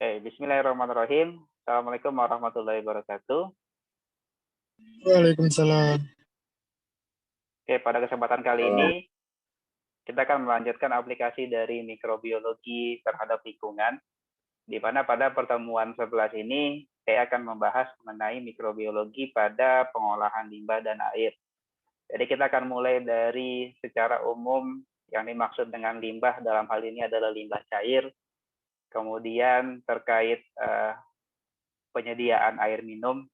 Bismillahirrahmanirrahim. Assalamualaikum warahmatullahi wabarakatuh. Waalaikumsalam. Pada kesempatan kali ini kita akan melanjutkan aplikasi dari mikrobiologi terhadap lingkungan, di mana pada pertemuan 11 ini saya akan membahas mengenai mikrobiologi pada pengolahan limbah dan air. Jadi kita akan mulai dari secara umum yang dimaksud dengan limbah dalam hal ini adalah limbah cair, kemudian terkait penyediaan air minum,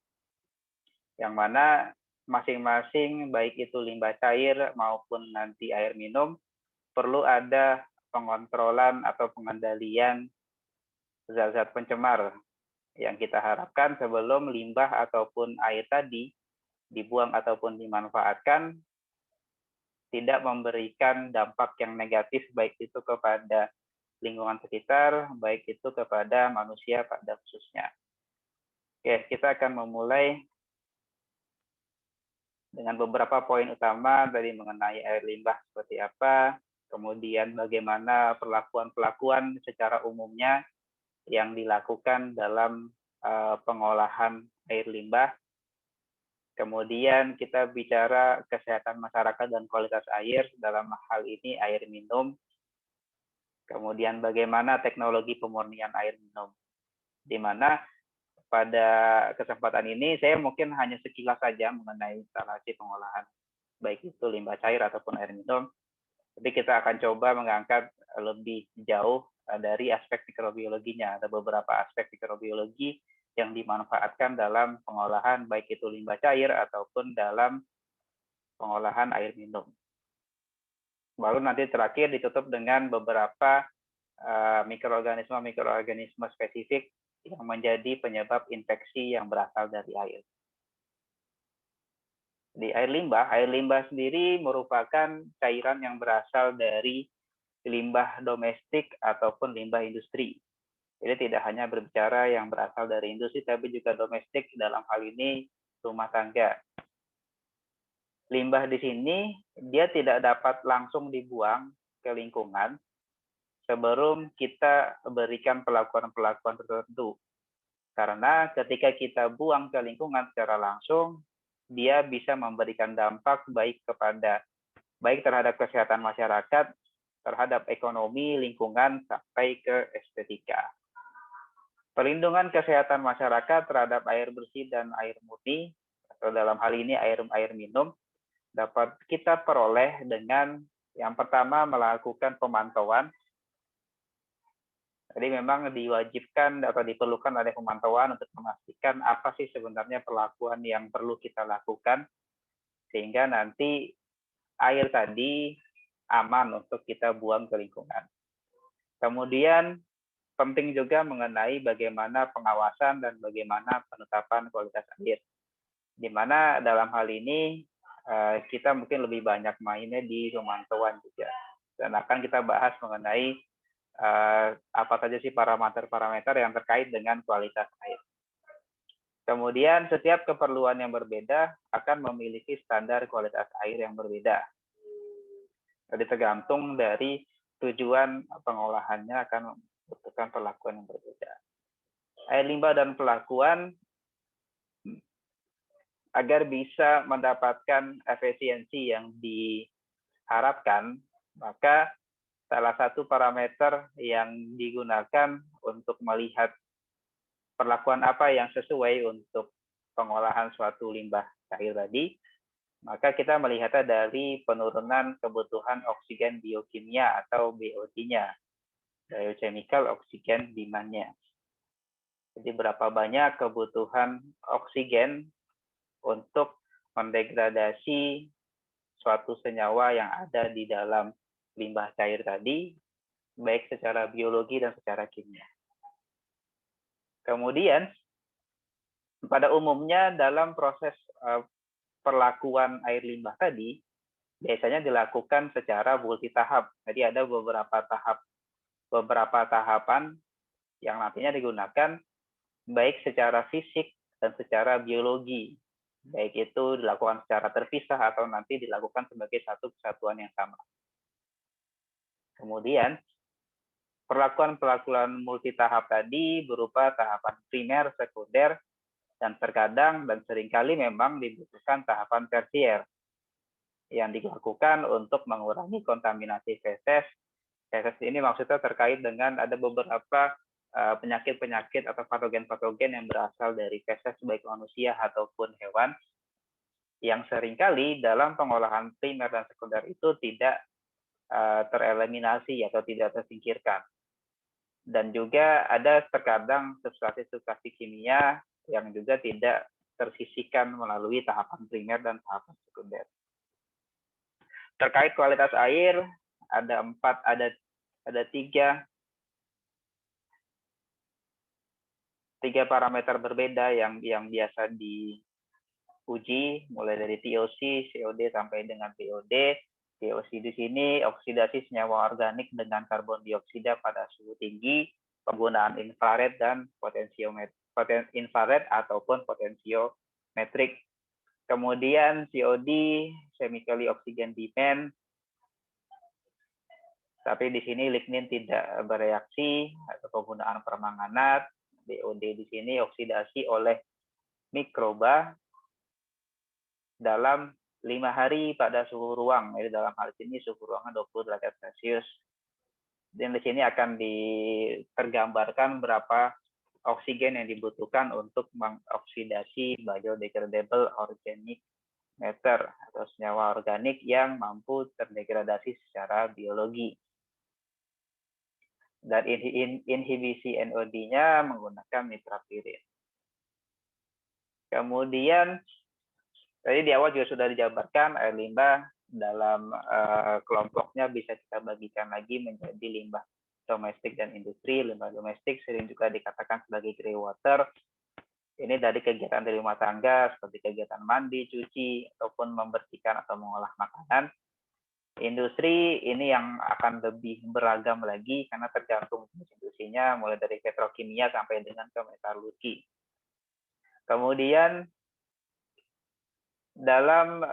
yang mana masing-masing baik itu limbah cair maupun nanti air minum perlu ada pengontrolan atau pengendalian zat-zat pencemar yang kita harapkan sebelum limbah ataupun air tadi dibuang ataupun dimanfaatkan tidak memberikan dampak yang negatif baik itu kepada lingkungan sekitar, baik itu kepada manusia pada khususnya. Kita akan memulai dengan beberapa poin utama tadi mengenai air limbah seperti apa, kemudian bagaimana perlakuan-perlakuan secara umumnya yang dilakukan dalam pengolahan air limbah. Kemudian kita bicara kesehatan masyarakat dan kualitas air, dalam hal ini air minum. Kemudian bagaimana teknologi pemurnian air minum, di mana pada kesempatan ini saya mungkin hanya sekilas saja mengenai instalasi pengolahan baik itu limbah cair ataupun air minum. Jadi kita akan coba mengangkat lebih jauh dari aspek mikrobiologinya. Ada beberapa aspek mikrobiologi yang dimanfaatkan dalam pengolahan baik itu limbah cair ataupun dalam pengolahan air minum. Baru nanti terakhir ditutup dengan beberapa mikroorganisme spesifik yang menjadi penyebab infeksi yang berasal dari air. Di air limbah sendiri merupakan cairan yang berasal dari limbah domestik ataupun limbah industri. Jadi tidak hanya berbicara yang berasal dari industri, tapi juga domestik, dalam hal ini rumah tangga. Limbah di sini dia tidak dapat langsung dibuang ke lingkungan sebelum kita berikan perlakuan-perlakuan tertentu. Karena ketika kita buang ke lingkungan secara langsung, dia bisa memberikan dampak baik terhadap kesehatan masyarakat, terhadap ekonomi, lingkungan, sampai ke estetika. Perlindungan kesehatan masyarakat terhadap air bersih dan air murni, atau dalam hal ini air minum, dapat kita peroleh dengan yang pertama melakukan pemantauan. Jadi memang diwajibkan atau diperlukan ada pemantauan untuk memastikan apa sih sebenarnya perlakuan yang perlu kita lakukan sehingga nanti air tadi aman untuk kita buang ke lingkungan. Kemudian penting juga mengenai bagaimana pengawasan dan bagaimana penetapan kualitas air. Di mana dalam hal ini kita mungkin lebih banyak mainnya di pemantauan juga. Dan akan kita bahas mengenai apa saja sih parameter-parameter yang terkait dengan kualitas air. Kemudian setiap keperluan yang berbeda akan memiliki standar kualitas air yang berbeda. Jadi tergantung dari tujuan pengolahannya akan membutuhkan perlakuan yang berbeda. Air limbah dan perlakuan agar bisa mendapatkan efisiensi yang diharapkan, maka salah satu parameter yang digunakan untuk melihat perlakuan apa yang sesuai untuk pengolahan suatu limbah cair tadi, maka kita melihatnya dari penurunan kebutuhan oksigen biokimia atau BOD-nya, biochemical oxygen demand-nya. Jadi berapa banyak kebutuhan oksigen untuk mendegradasi suatu senyawa yang ada di dalam limbah cair tadi, baik secara biologi dan secara kimia. Kemudian, pada umumnya dalam proses perlakuan air limbah tadi, biasanya dilakukan secara multitahap. Jadi ada beberapa tahapan yang nantinya digunakan baik secara fisik dan secara biologi. Baik itu dilakukan secara terpisah atau nanti dilakukan sebagai satu kesatuan yang sama. Kemudian, perlakuan multi tahap tadi berupa tahapan primer, sekunder, dan terkadang dan seringkali memang dibutuhkan tahapan tersier yang dilakukan untuk mengurangi kontaminasi feses. Feses ini maksudnya terkait dengan ada beberapa penyakit-penyakit atau patogen-patogen yang berasal dari feses baik manusia ataupun hewan yang seringkali dalam pengolahan primer dan sekunder itu tidak tereliminasi atau tidak tersingkirkan. Dan juga ada terkadang substansi-substansi kimia yang juga tidak tersisihkan melalui tahapan primer dan tahapan sekunder. Terkait kualitas air, ada tiga parameter berbeda yang biasa diuji, mulai dari TOC, COD sampai dengan POD. TOC di sini oksidasi senyawa organik dengan karbon dioksida pada suhu tinggi, penggunaan infrared dan infrared ataupun potensiometrik. Kemudian COD, chemically oxygen depend, tapi di sini lignin tidak bereaksi atau penggunaan permanganat. BOD di sini oksidasi oleh mikroba dalam 5 hari pada suhu ruang. Jadi dalam hal ini suhu ruangan 20 derajat Celcius. Dan di sini akan tergambarkan berapa oksigen yang dibutuhkan untuk mengoksidasi biodegradable organic matter atau senyawa organik yang mampu terdegradasi secara biologi. Dan inhibisi NOD-nya menggunakan nitrapirin. Kemudian tadi di awal juga sudah dijabarkan air limbah dalam kelompoknya bisa kita bagikan lagi menjadi limbah domestik dan industri. Limbah domestik sering juga dikatakan sebagai grey water. Ini dari kegiatan di rumah tangga seperti kegiatan mandi, cuci, ataupun membersihkan atau mengolah makanan. Industri ini yang akan lebih beragam lagi karena tergantung industrinya, mulai dari petrokimia sampai dengan ke metalurgi. Kemudian dalam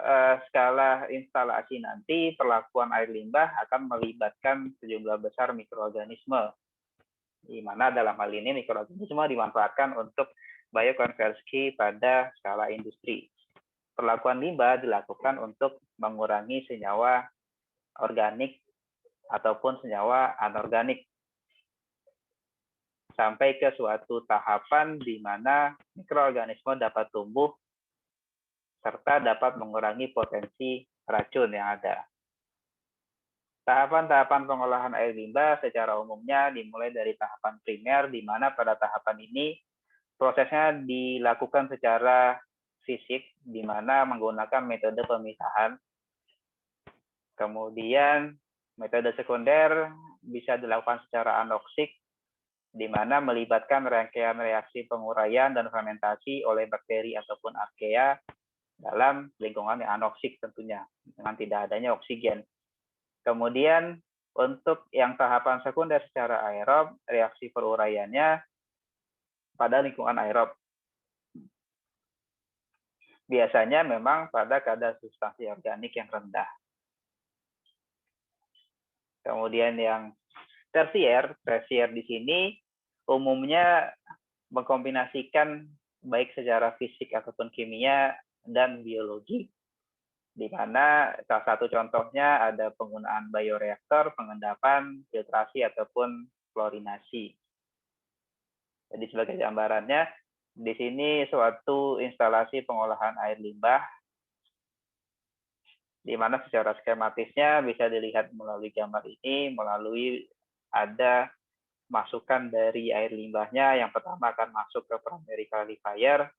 skala instalasi nanti, perlakuan air limbah akan melibatkan sejumlah besar mikroorganisme, di mana dalam hal ini mikroorganisme dimanfaatkan untuk biokonversi pada skala industri. Perlakuan limbah dilakukan untuk mengurangi senyawa organik ataupun senyawa anorganik sampai ke suatu tahapan di mana mikroorganisme dapat tumbuh serta dapat mengurangi potensi racun yang ada. Tahapan-tahapan pengolahan air limbah secara umumnya dimulai dari tahapan primer, di mana pada tahapan ini prosesnya dilakukan secara fisik, di mana menggunakan metode pemisahan. Kemudian metode sekunder bisa dilakukan secara anoksik, di mana melibatkan rangkaian reaksi penguraian dan fermentasi oleh bakteri ataupun archaea dalam lingkungan yang anoksik tentunya, dengan tidak adanya oksigen. Kemudian untuk yang tahapan sekunder secara aerob, reaksi peruraiannya pada lingkungan aerob. Biasanya memang pada kadar substansi organik yang rendah. Kemudian yang tersier di sini umumnya mengkombinasikan baik secara fisik ataupun kimia dan biologi, di mana salah satu contohnya ada penggunaan bioreaktor, pengendapan, filtrasi ataupun klorinasi. Jadi sebagai gambarannya, di sini suatu instalasi pengolahan air limbah, di mana secara skematisnya bisa dilihat melalui gambar ini, melalui ada masukan dari air limbahnya. Yang pertama akan masuk ke primary clarifier.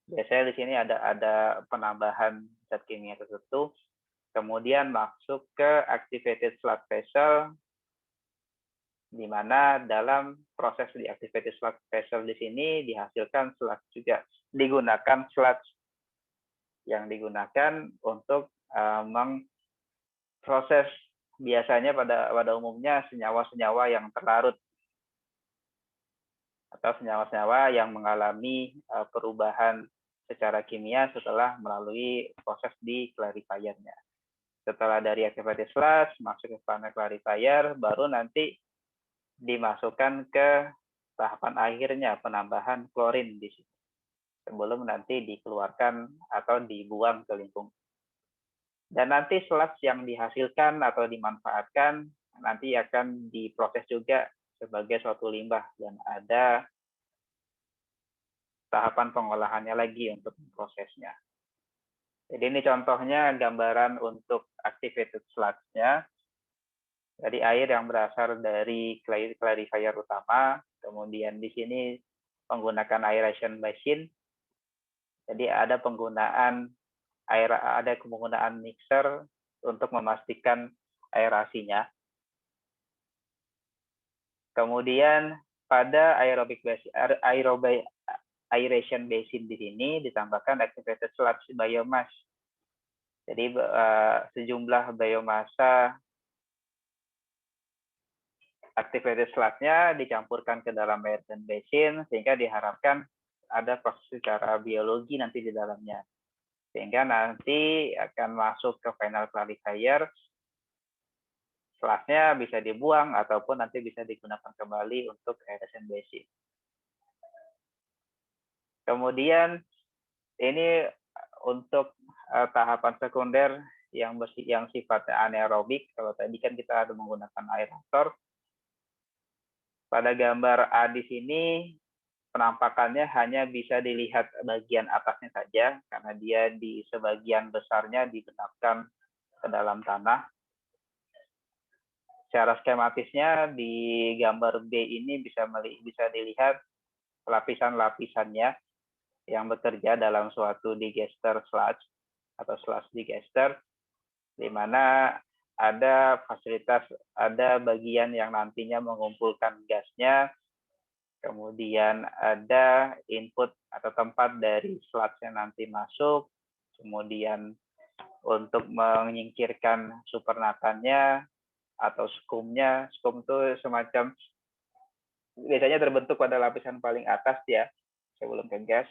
Biasanya di sini ada penambahan zat kimia tertentu. Kemudian masuk ke activated sludge vessel, di mana dalam proses di activated sludge vessel di sini dihasilkan sludge juga. Digunakan sludge yang digunakan untuk memproses biasanya pada umumnya senyawa-senyawa yang terlarut atau senyawa-senyawa yang mengalami perubahan secara kimia setelah melalui proses di clarifiernya. Setelah dari activated sludge masuk ke funnel clarifier, baru nanti dimasukkan ke tahapan akhirnya penambahan klorin di sini sebelum nanti dikeluarkan atau dibuang ke lingkungan. Dan nanti sludge yang dihasilkan atau dimanfaatkan nanti akan diproses juga sebagai suatu limbah dan ada tahapan pengolahannya lagi untuk prosesnya. Jadi ini contohnya gambaran untuk activated sludge-nya. Jadi air yang berasal dari clarifier utama, kemudian di sini menggunakan aeration basin. Jadi ada penggunaan mixer untuk memastikan aerasinya. Kemudian pada aeration basin di sini ditambahkan activated sludge biomass. Jadi sejumlah biomasa activated sludge-nya dicampurkan ke dalam aeration basin sehingga diharapkan ada proses secara biologi nanti di dalamnya. Sehingga nanti akan masuk ke final clarifier, sludge-nya bisa dibuang ataupun nanti bisa digunakan kembali untuk aeration basin. Kemudian ini untuk tahapan sekunder yang sifatnya anaerobik. Kalau tadi kan kita ada menggunakan aerator. Pada gambar A di sini penampakannya hanya bisa dilihat bagian atasnya saja karena dia di sebagian besarnya digenapkan ke dalam tanah. Secara skematisnya di gambar B ini bisa dilihat lapisan-lapisannya yang bekerja dalam suatu digester sludge atau sludge digester, di mana ada bagian yang nantinya mengumpulkan gasnya, kemudian ada input atau tempat dari sludge yang nanti masuk, kemudian untuk menyingkirkan supernatannya atau skumnya. Skum itu semacam biasanya terbentuk pada lapisan paling atas ya sebelum ke gas.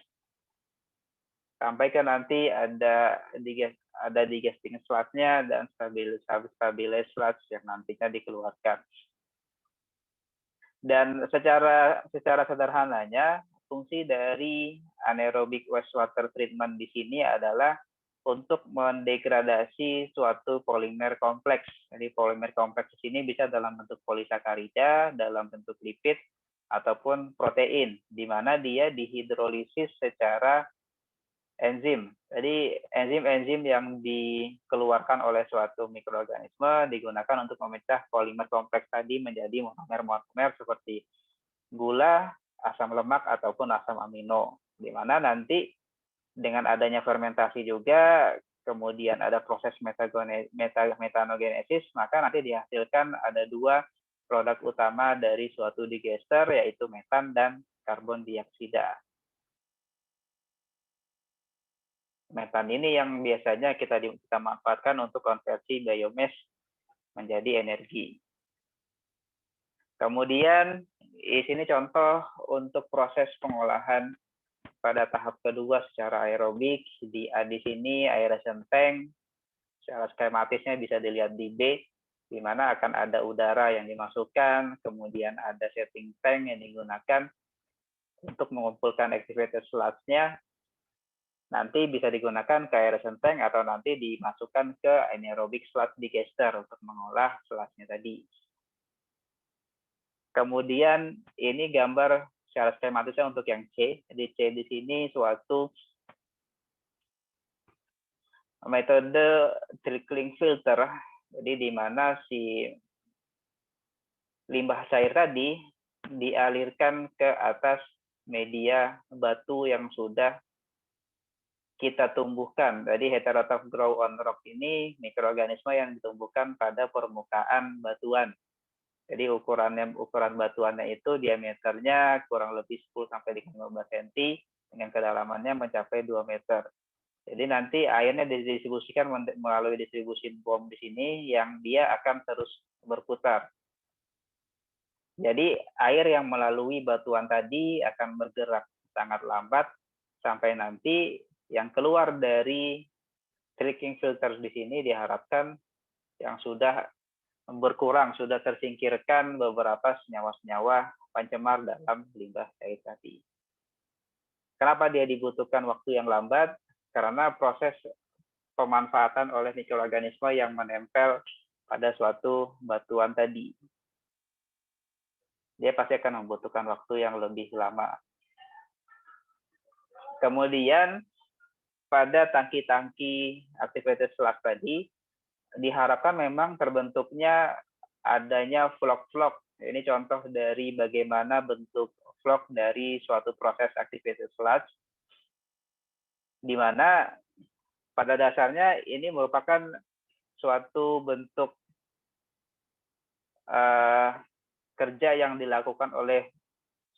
Sampai ke nanti ada digesting sludge-nya dan stabilize sludge yang nantinya dikeluarkan. Dan secara sederhananya fungsi dari anaerobic wastewater treatment di sini adalah untuk mendegradasi suatu polimer kompleks. Jadi polimer kompleks di sini bisa dalam bentuk polisakarida, dalam bentuk lipid ataupun protein, di mana dia dihidrolisis secara enzim. Jadi enzim-enzim yang dikeluarkan oleh suatu mikroorganisme digunakan untuk memecah polimer kompleks tadi menjadi monomer-monomer seperti gula, asam lemak, ataupun asam amino. Di mana nanti dengan adanya fermentasi juga, kemudian ada proses metanogenesis, maka nanti dihasilkan ada dua produk utama dari suatu digester, yaitu metan dan karbon dioksida. Metan ini yang biasanya kita manfaatkan untuk konversi biomass menjadi energi. Kemudian di sini contoh untuk proses pengolahan pada tahap kedua secara aerobik. Di sini aeration tank, secara skematisnya bisa dilihat di B, di mana akan ada udara yang dimasukkan, kemudian ada setting tank yang digunakan untuk mengumpulkan activated sludge-nya. Nanti bisa digunakan ke aeration tank atau nanti dimasukkan ke anaerobic sludge digester untuk mengolah sludge-nya tadi. Kemudian ini gambar secara skematisnya untuk yang C. Jadi C di sini suatu metode trickling filter. Jadi di mana si limbah cair tadi dialirkan ke atas media batu yang sudah kita tumbuhkan. Jadi heterotroph grow on rock ini mikroorganisme yang ditumbuhkan pada permukaan batuan. Jadi ukuran batuannya itu diameternya kurang lebih 10-15 cm dengan kedalamannya mencapai 2 meter. Jadi nanti airnya didistribusikan melalui distribusi bom di sini yang dia akan terus berputar. Jadi air yang melalui batuan tadi akan bergerak sangat lambat sampai nanti yang keluar dari trickling filter di sini diharapkan yang sudah berkurang, sudah tersingkirkan beberapa senyawa-senyawa pencemar dalam limbah cair tadi. Kenapa dia dibutuhkan waktu yang lambat? Karena proses pemanfaatan oleh mikroorganisme yang menempel pada suatu batuan tadi. Dia pasti akan membutuhkan waktu yang lebih lama. Kemudian pada tangki-tangki aktivitas sludge tadi, diharapkan memang terbentuknya adanya vlog-vlog. Ini contoh dari bagaimana bentuk vlog dari suatu proses aktivitas sludge, di mana pada dasarnya ini merupakan suatu bentuk kerja yang dilakukan oleh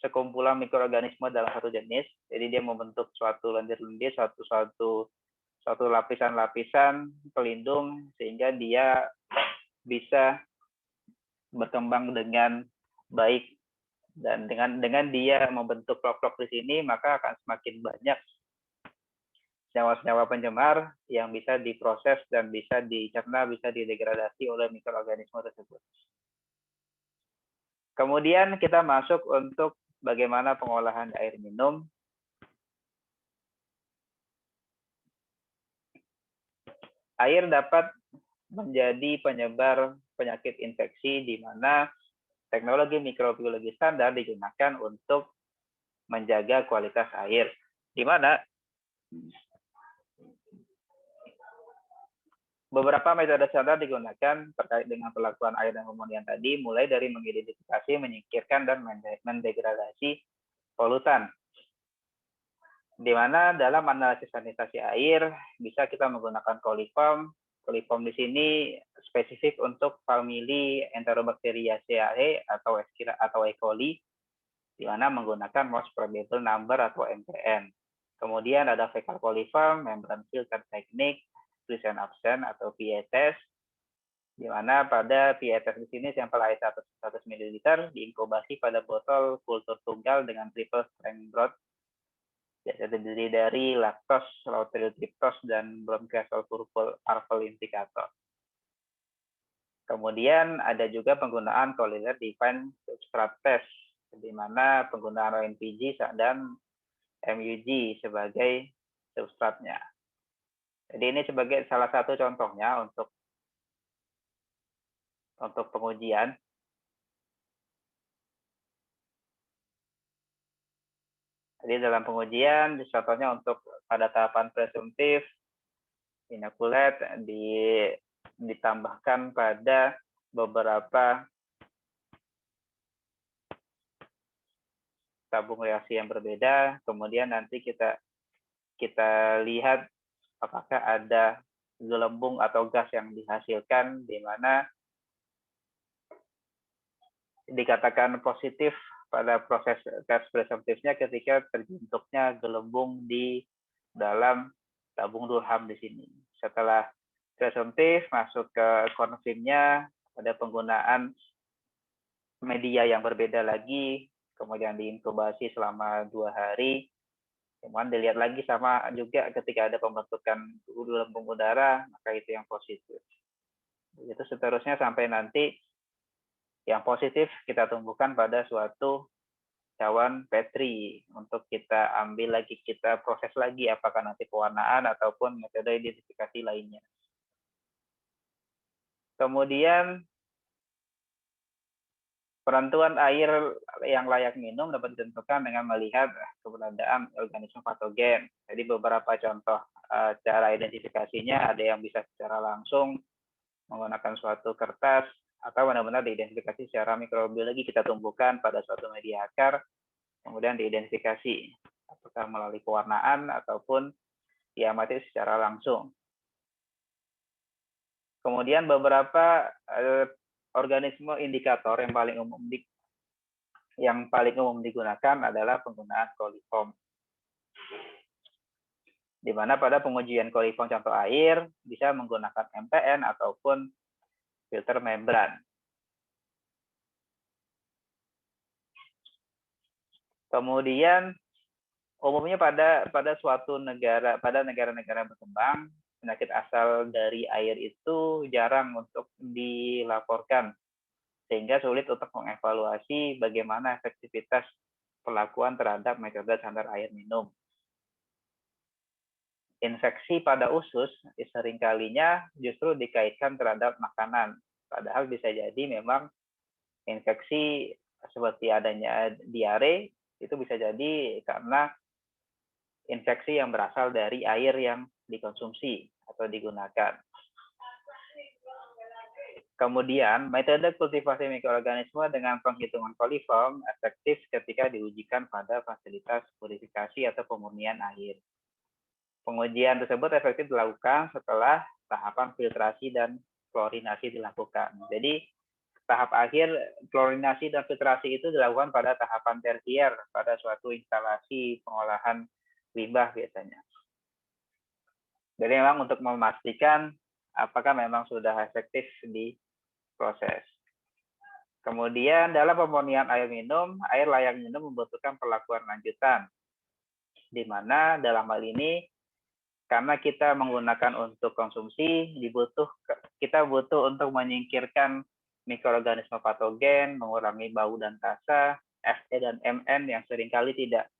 sekumpulan mikroorganisme dalam satu jenis. Jadi dia membentuk suatu lendir-lendir, suatu lapisan-lapisan pelindung sehingga dia bisa berkembang dengan baik, dan dengan dia membentuk vlog-vlog di sini maka akan semakin banyak senyawa-senyawa pencemar yang bisa diproses dan bisa dicerna, bisa didegradasi oleh mikroorganisme tersebut. Kemudian kita masuk untuk bagaimana pengolahan air minum. Air dapat menjadi penyebar penyakit infeksi di mana teknologi mikrobiologi standar digunakan untuk menjaga kualitas air, di mana beberapa metode standar digunakan terkait dengan perlakuan air dan pemurnian tadi, mulai dari mengidentifikasi, menyingkirkan, dan mendegradasi polutan. Di mana dalam analisis sanitasi air bisa kita menggunakan coliform. Coliform di sini spesifik untuk famili Enterobacteriaceae atau E. coli, di mana menggunakan most probable number atau MPN. Kemudian ada fecal coliform, membrane filter technique, present absent atau PATS, di mana pada PATS di sini sampel air 100 ml diinkubasi pada botol kultur tunggal dengan triple strength broth, terdiri dari laktos, lauryl-triptos, dan bromkazole purple indicator. Kemudian ada juga penggunaan collier defined substrate test, di mana penggunaan ONPG dan MUG sebagai substratnya. Jadi ini sebagai salah satu contohnya untuk pengujian. Jadi dalam pengujian, contohnya untuk pada tahapan presumptif, inoculate ditambahkan pada beberapa tabung reaksi yang berbeda. Kemudian nanti kita lihat apakah ada gelembung atau gas yang dihasilkan, di mana dikatakan positif pada proses gas presumptifnya ketika terbentuknya gelembung di dalam tabung Durham di sini. Setelah presumptif masuk ke konfirmnya, ada penggunaan media yang berbeda lagi, kemudian diinkubasi selama 2 hari. Kemudian dilihat lagi sama juga ketika ada pembentukan gelembung udara, maka itu yang positif. Begitu seterusnya sampai nanti yang positif kita tumbuhkan pada suatu cawan Petri untuk kita ambil lagi, kita proses lagi apakah nanti pewarnaan ataupun metode identifikasi lainnya. Kemudian penentuan air yang layak minum dapat ditentukan dengan melihat keberadaan organisme patogen. Jadi beberapa contoh cara identifikasinya, ada yang bisa secara langsung menggunakan suatu kertas, atau benar-benar diidentifikasi secara mikrobiologi, kita tumbuhkan pada suatu media akar, kemudian diidentifikasi apakah melalui pewarnaan ataupun diamati secara langsung. Kemudian beberapa organisme indikator yang paling umum digunakan adalah penggunaan coliform, di mana pada pengujian coliform contoh air bisa menggunakan MPN ataupun filter membran. Kemudian umumnya pada suatu negara, pada negara-negara berkembang, penyakit asal dari air itu jarang untuk dilaporkan, sehingga sulit untuk mengevaluasi bagaimana efektivitas perlakuan terhadap metode standar air minum. Infeksi pada usus seringkalinya justru dikaitkan terhadap makanan, padahal bisa jadi memang infeksi seperti adanya diare itu bisa jadi karena infeksi yang berasal dari air yang dikonsumsi atau digunakan. Kemudian, metode kultivasi mikroorganisme dengan penghitungan koliform efektif ketika diujikan pada fasilitas purifikasi atau pemurnian air. Pengujian tersebut efektif dilakukan setelah tahapan filtrasi dan klorinasi dilakukan. Jadi, tahap akhir klorinasi dan filtrasi itu dilakukan pada tahapan tersier pada suatu instalasi pengolahan limbah biasanya. Jadi memang untuk memastikan apakah memang sudah efektif di proses. Kemudian dalam pemurnian air minum, air layak minum membutuhkan perlakuan lanjutan, di mana dalam hal ini karena kita menggunakan untuk konsumsi, kita butuh untuk menyingkirkan mikroorganisme patogen, mengurangi bau dan rasa, Fe dan Mn yang seringkali tidak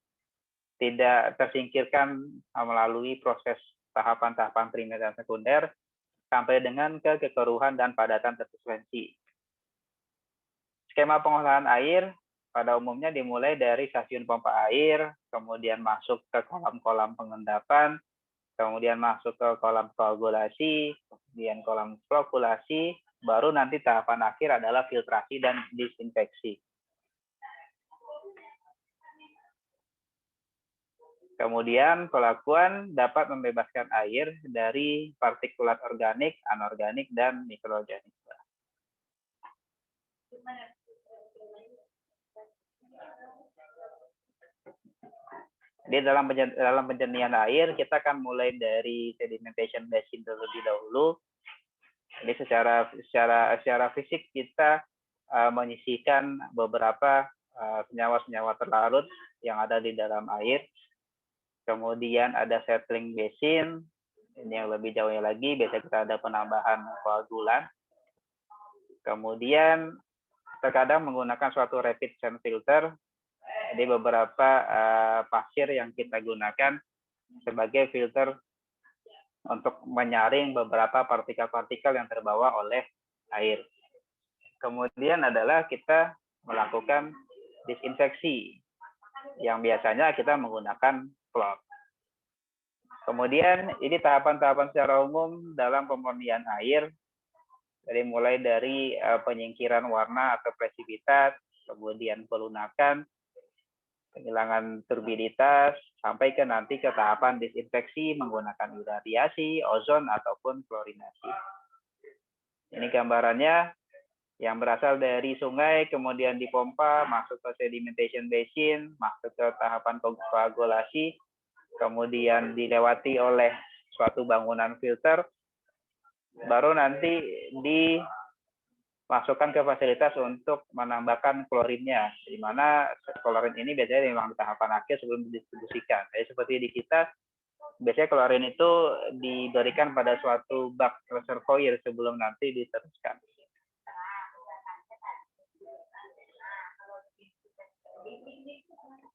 tersingkirkan melalui proses tahapan-tahapan primer dan sekunder, sampai dengan ke kekeruhan dan padatan tersuspensi. Skema pengolahan air pada umumnya dimulai dari stasiun pompa air, kemudian masuk ke kolam-kolam pengendapan, kemudian masuk ke kolam koagulasi, kemudian kolam flokulasi, baru nanti tahapan akhir adalah filtrasi dan disinfeksi. Kemudian pelakuan dapat membebaskan air dari partikulat organik, anorganik, dan mikroorganisme. Di dalam penjernihan air, kita akan mulai dari sedimentation basin terlebih dahulu. Jadi secara fisik kita menyisihkan beberapa senyawa-senyawa terlarut yang ada di dalam air. Kemudian ada settling basin, ini yang lebih jauhnya lagi, biasanya kita ada penambahan koagulan. Kemudian terkadang menggunakan suatu rapid sand filter, jadi beberapa pasir yang kita gunakan sebagai filter untuk menyaring beberapa partikel-partikel yang terbawa oleh air. Kemudian adalah kita melakukan disinfeksi, yang biasanya kita menggunakan cloth. Kemudian ini tahapan-tahapan secara umum dalam pemurnian air, dari mulai dari penyingkiran warna atau presipitat, kemudian pelunakan, penghilangan turbiditas, sampai ke nanti ke tahapan disinfeksi menggunakan iradiasi, ozon, ataupun klorinasi. Ini gambarannya yang berasal dari sungai, kemudian dipompa, masuk ke sedimentation basin, masuk ke tahapan koagulasi, kemudian dilewati oleh suatu bangunan filter, baru nanti dimasukkan ke fasilitas untuk menambahkan klorinnya, di mana klorin ini biasanya memang di tahapan akhir sebelum didistribusikan. Jadi seperti di kita, biasanya klorin itu diberikan pada suatu bak reservoir sebelum nanti diteruskan.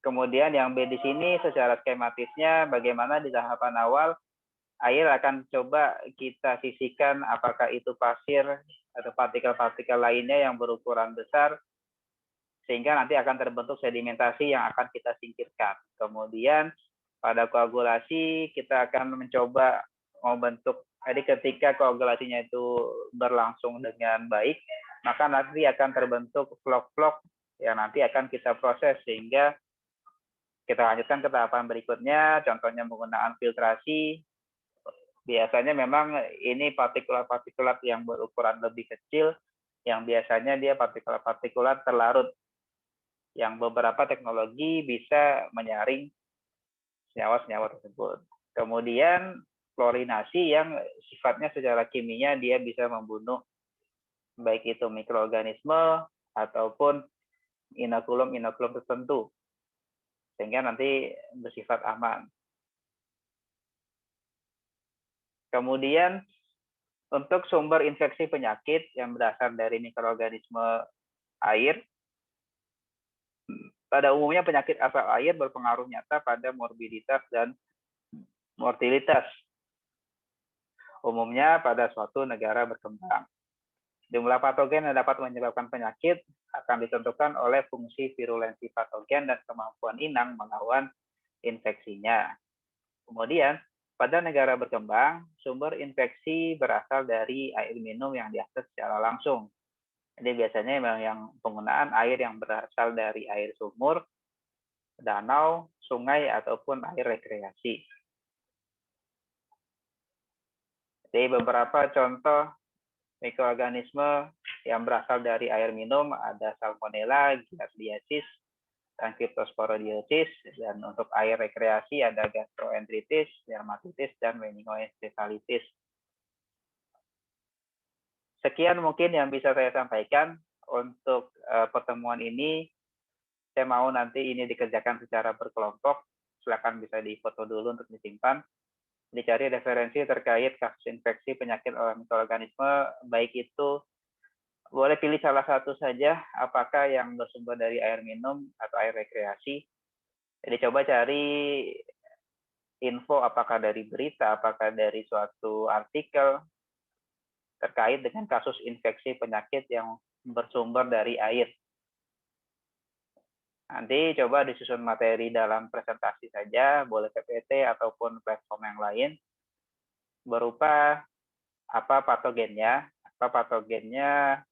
Kemudian yang B di sini secara skematisnya bagaimana di tahapan awal air akan coba kita sisihkan apakah itu pasir atau partikel-partikel lainnya yang berukuran besar sehingga nanti akan terbentuk sedimentasi yang akan kita singkirkan. Kemudian pada koagulasi kita akan mencoba membentuk, jadi ketika koagulasinya itu berlangsung dengan baik, maka nanti akan terbentuk vlog-vlog yang nanti akan kita proses sehingga kita lanjutkan ke tahapan berikutnya, contohnya menggunakan filtrasi. Biasanya memang ini partikulat-partikulat yang berukuran lebih kecil, yang biasanya dia partikulat-partikulat terlarut, yang beberapa teknologi bisa menyaring senyawa-senyawa tersebut. Kemudian klorinasi yang sifatnya secara kimia dia bisa membunuh baik itu mikroorganisme ataupun inokulum tertentu, sehingga nanti bersifat aman. Kemudian untuk sumber infeksi penyakit yang berasal dari mikroorganisme air, pada umumnya penyakit asal air berpengaruh nyata pada morbiditas dan mortalitas, umumnya pada suatu negara berkembang. Jumlah patogen yang dapat menyebabkan penyakit akan ditentukan oleh fungsi virulensi patogen dan kemampuan inang melawan infeksinya. Kemudian, pada negara berkembang, sumber infeksi berasal dari air minum yang diakses secara langsung. Jadi biasanya memang yang penggunaan air yang berasal dari air sumur, danau, sungai, ataupun air rekreasi. Jadi beberapa contoh mikroorganisme yang berasal dari air minum ada Salmonella, Giardiasis, dan Cryptosporidiosis, dan untuk air rekreasi ada Gastroenteritis, Dermatitis, dan Meningoencephalitis. Sekian mungkin yang bisa saya sampaikan untuk pertemuan ini. Saya mau nanti ini dikerjakan secara berkelompok. Silakan bisa difoto dulu untuk disimpan. Dicari referensi terkait kasus infeksi penyakit oleh mikroorganisme, baik itu boleh pilih salah satu saja, apakah yang bersumber dari air minum atau air rekreasi. Jadi coba cari info apakah dari berita, apakah dari suatu artikel terkait dengan kasus infeksi penyakit yang bersumber dari air. Nanti coba disusun materi dalam presentasi saja, boleh PPT ataupun platform yang lain, berupa apa patogennya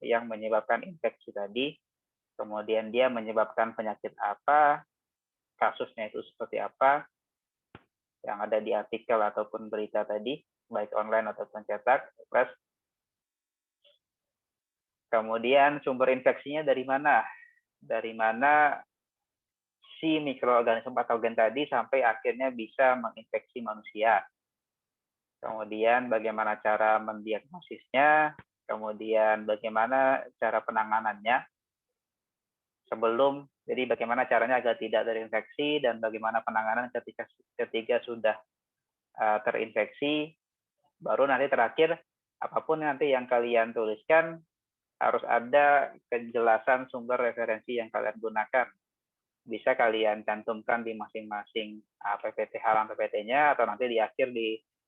yang menyebabkan infeksi tadi, kemudian dia menyebabkan penyakit apa, kasusnya itu seperti apa, yang ada di artikel ataupun berita tadi, baik online ataupun cetak, plus kemudian sumber infeksinya dari mana si mikroorganisme patogen tadi sampai akhirnya bisa menginfeksi manusia. Kemudian bagaimana cara mendiagnosisnya, kemudian bagaimana cara penanganannya sebelum, jadi bagaimana caranya agar tidak terinfeksi, dan bagaimana penanganan ketika sudah terinfeksi, baru nanti terakhir, apapun nanti yang kalian tuliskan, harus ada kejelasan sumber referensi yang kalian gunakan. Bisa kalian cantumkan di masing-masing PPT, halaman PPT-nya, atau nanti di akhir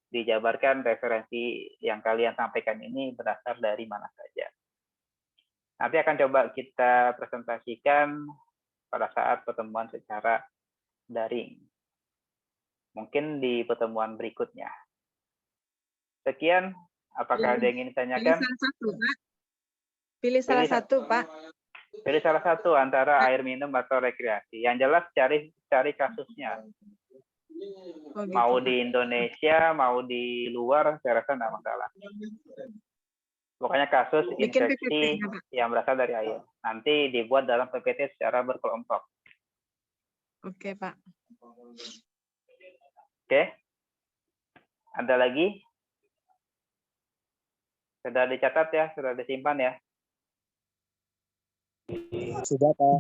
dijabarkan referensi yang kalian sampaikan ini berasal dari mana saja. Nanti akan coba kita presentasikan pada saat pertemuan secara daring. Mungkin di pertemuan berikutnya. Sekian, apakah ada yang ingin ditanyakan? Pilih salah satu, Pak. Pilih salah satu antara air minum atau rekreasi. Yang jelas cari kasusnya. Oh, gitu, mau Pak. di Indonesia, mau di luar, saya rasa tidak masalah. Pokoknya kasus Bikin infeksi PPT-nya, Pak. yang berasal dari air. Nanti dibuat dalam PPT secara berkelompok. Oke, Pak. Oke. Ada lagi? Sudah dicatat ya? Sudah disimpan ya? Sudah, Pak.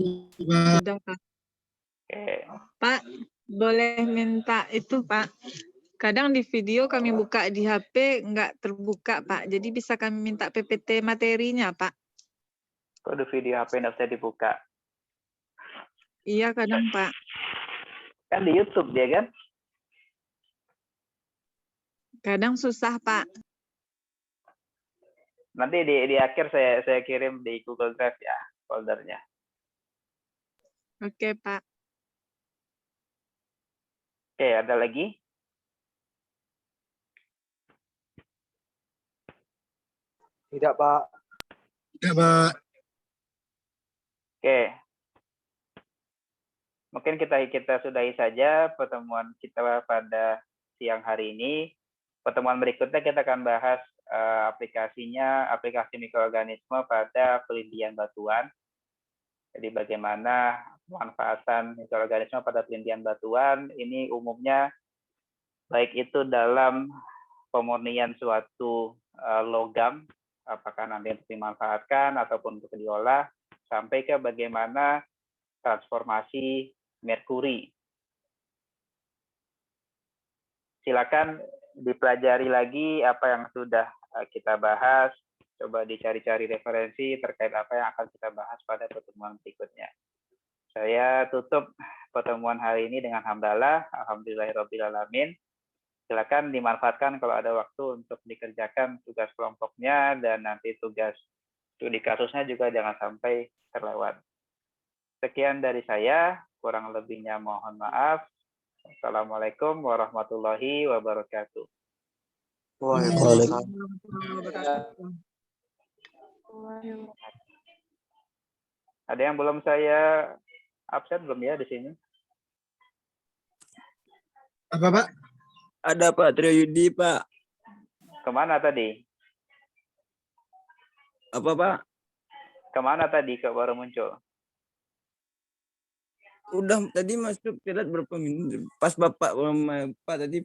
Sudah, Pak. Oke. Pak, boleh minta itu, Pak. Kadang di video kami buka di HP nggak terbuka, Pak. Jadi bisa kami minta PPT materinya, Pak. Kode video HP tidak bisa dibuka. Iya, kadang, Pak. Kan di YouTube dia kan? Kadang susah, Pak. Nanti di akhir saya kirim di Google Drive ya, foldernya. Oke, Pak. Oke, ada lagi? Tidak, Pak. Tidak, Pak. Oke. Mungkin kita sudahi saja pertemuan kita pada siang hari ini. Pertemuan berikutnya kita akan bahas aplikasi mikroorganisme pada pelindian batuan. Jadi bagaimana pemanfaatan mikroorganisme pada pelindian batuan ini umumnya baik itu dalam pemurnian suatu logam, apakah nanti untuk dimanfaatkan ataupun untuk diolah, sampai ke bagaimana transformasi merkuri. Silakan dipelajari lagi apa yang sudah kita bahas, coba dicari-cari referensi terkait apa yang akan kita bahas pada pertemuan berikutnya. Saya tutup pertemuan hari ini dengan hamdalah, alhamdulillahirrabbilalamin. Silakan dimanfaatkan kalau ada waktu untuk dikerjakan tugas kelompoknya, dan nanti tugas studi kasusnya juga jangan sampai terlewat. Sekian dari saya, kurang lebihnya mohon maaf. Assalamualaikum warahmatullahi wabarakatuh. Waalaikumsalam. Ada yang belum saya absen belum ya di sini? Apa, Pak? Ada Pak Trio Yudi, Pak. Kemana tadi? Apa Pak? Kemana tadi kok baru muncul? Udah tadi masuk telat berapa menit. Pas Bapak tadi